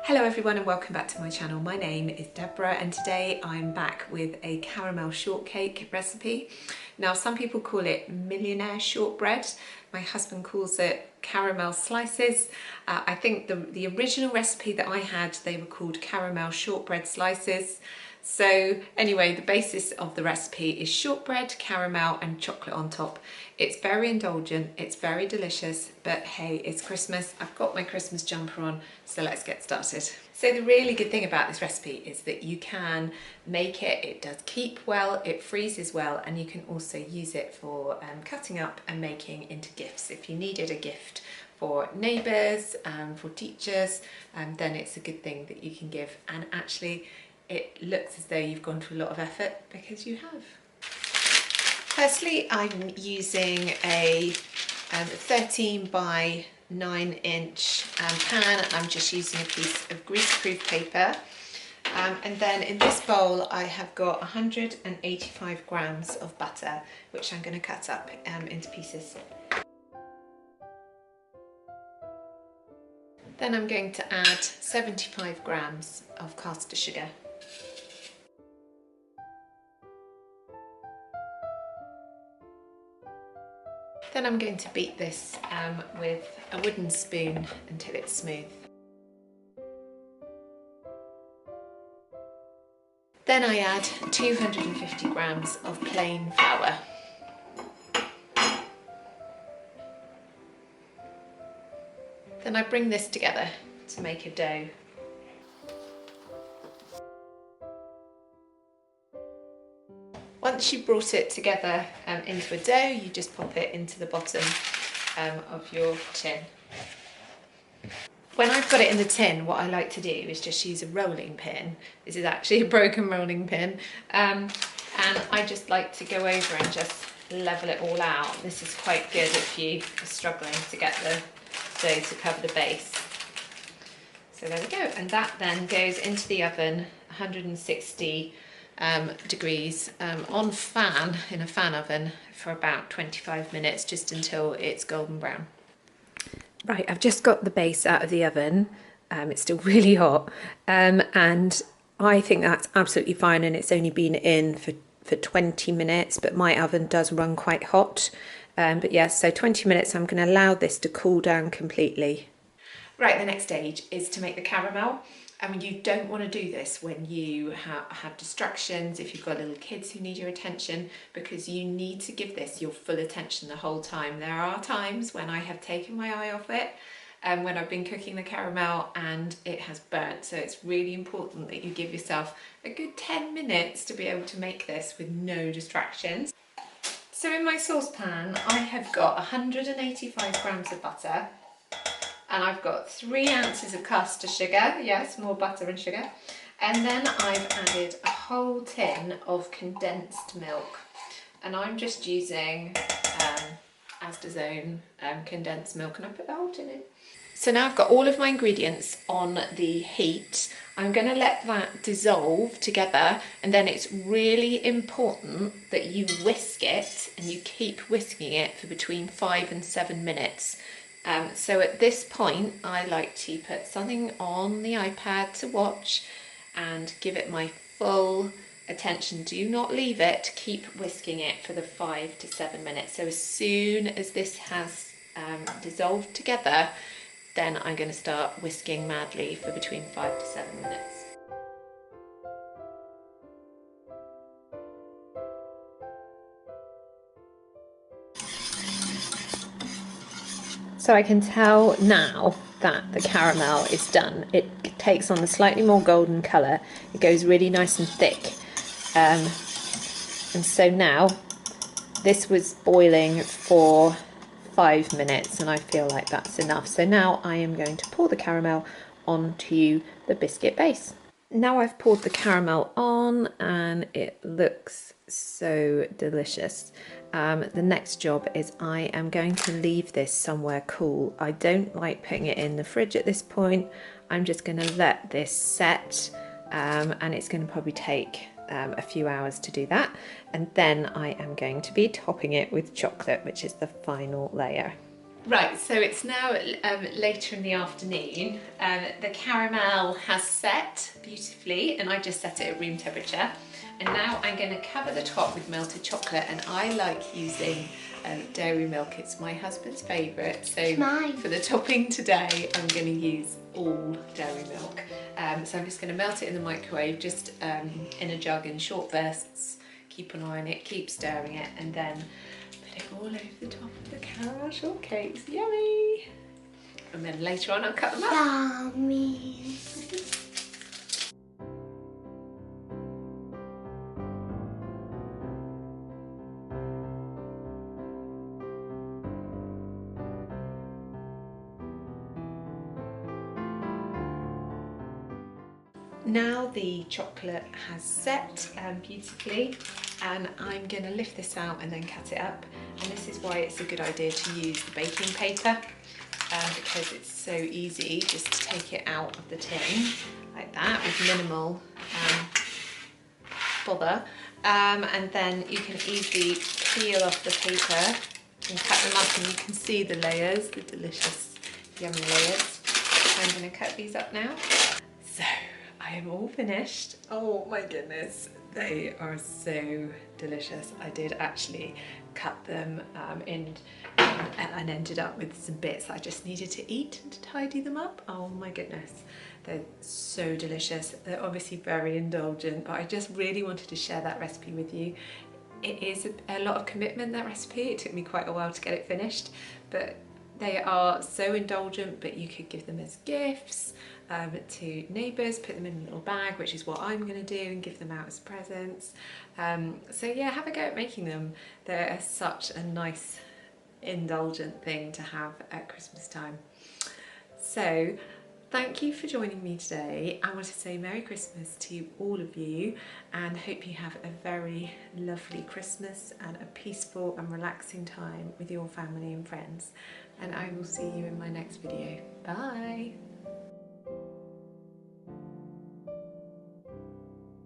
Hello everyone and welcome back to my channel. My name is Deborah and today I'm back with a caramel shortcake recipe. Now some people call it Millionaire's Shortbread. My husband calls it caramel slices. I think the original recipe that I had, they were called caramel shortbread slices. So anyway, the basis of the recipe is shortbread, caramel and chocolate on top. It's very indulgent, it's very delicious, but hey, it's Christmas. I've got my Christmas jumper on, so let's get started. So the really good thing about this recipe is that you can make it, it does keep well, it freezes well, and you can also use it for cutting up and making into gifts. If you needed a gift for neighbours, for teachers, then it's a good thing that you can give. And actually, it looks as though you've gone to a lot of effort because you have. Firstly, I'm using a 13 by 9 inch pan. I'm just using a piece of grease-proof paper. And then in this bowl, I have got 185 grams of butter, which I'm going to cut up into pieces. Then I'm going to add 75 grams of caster sugar. Then I'm going to beat this with a wooden spoon until it's smooth. Then I add 250 grams of plain flour. Then I bring this together to make a dough. Once you've brought it together into a dough, you just pop it into the bottom of your tin. When I've got it in the tin, what I like to do is just use a rolling pin. This is actually a broken rolling pin. And I just like to go over and just level it all out. This is quite good if you are struggling to get the dough to cover the base. So there we go. And that then goes into the oven, 160 degrees on fan, in a fan oven, for about 25 minutes, just until it's golden brown. Right, I've just got the base out of the oven. It's still really hot, and I think that's absolutely fine, and it's only been in for 20 minutes, but my oven does run quite hot. But yes, so 20 minutes, I'm going to allow this to cool down completely. Right, the next stage is to make the caramel. I mean, you don't want to do this when you have distractions, if you've got little kids who need your attention, because you need to give this your full attention the whole time. There are times when I have taken my eye off it, when I've been cooking the caramel and it has burnt. So it's really important that you give yourself a good 10 minutes to be able to make this with no distractions. So in my saucepan, I have got 185 grams of butter. And I've got 3 ounces of caster sugar, yes, more butter and sugar. And then I've added a whole tin of condensed milk. And I'm just using Asda's own condensed milk, and I put the whole tin in. So now I've got all of my ingredients on the heat. I'm going to let that dissolve together, and then it's really important that you whisk it, and you keep whisking it for between 5 and 7 minutes. So at this point, I like to put something on the iPad to watch and give it my full attention. Do not leave it, keep whisking it for the 5 to 7 minutes. So as soon as this has dissolved together, then I'm going to start whisking madly for between 5 to 7 minutes. So I can tell now that the caramel is done. It takes on a slightly more golden colour. It goes really nice and thick. And so now, this was boiling for 5 minutes, and I feel like that's enough. So now I am going to pour the caramel onto the biscuit base. Now I've poured the caramel on, and it looks so delicious. The next job is I am going to leave this somewhere cool. I don't like putting it in the fridge at this point. I'm just going to let this set, and it's going to probably take a few hours to do that. And then I am going to be topping it with chocolate, which is the final layer. Right, so it's now later in the afternoon. The caramel has set beautifully and I just set it at room temperature. And now I'm going to cover the top with melted chocolate, and I like using dairy milk. It's my husband's favourite. So for the topping today, I'm going to use all dairy milk. So I'm just going to melt it in the microwave, just in a jug in short bursts. Keep an eye on it, keep stirring it, and then put it all over the top of the caramel shortcakes. Yummy! And then later on I'll cut them up. Yummy. Now the chocolate has set beautifully, and I'm going to lift this out and then cut it up. And this is why it's a good idea to use the baking paper, because it's so easy just to take it out of the tin like that with minimal bother. And then you can easily peel off the paper and cut them up, and you can see the layers, the delicious yummy layers. I'm going to cut these up now. So I am all finished. Oh my goodness, they are so delicious. I did actually cut them and ended up with some bits I just needed to eat and to tidy them up. Oh my goodness, they're so delicious. They're obviously very indulgent, but I just really wanted to share that recipe with you. It is a lot of commitment, that recipe. It took me quite a while to get it finished, but they are so indulgent. But you could give them as gifts to neighbours, put them in a little bag, which is what I'm going to do, and give them out as presents. So yeah, have a go at making them. They're such a nice indulgent thing to have at Christmas time. So thank you for joining me today. I want to say Merry Christmas to all of you, and hope you have a very lovely Christmas and a peaceful and relaxing time with your family and friends. And I will see you in my next video. Bye!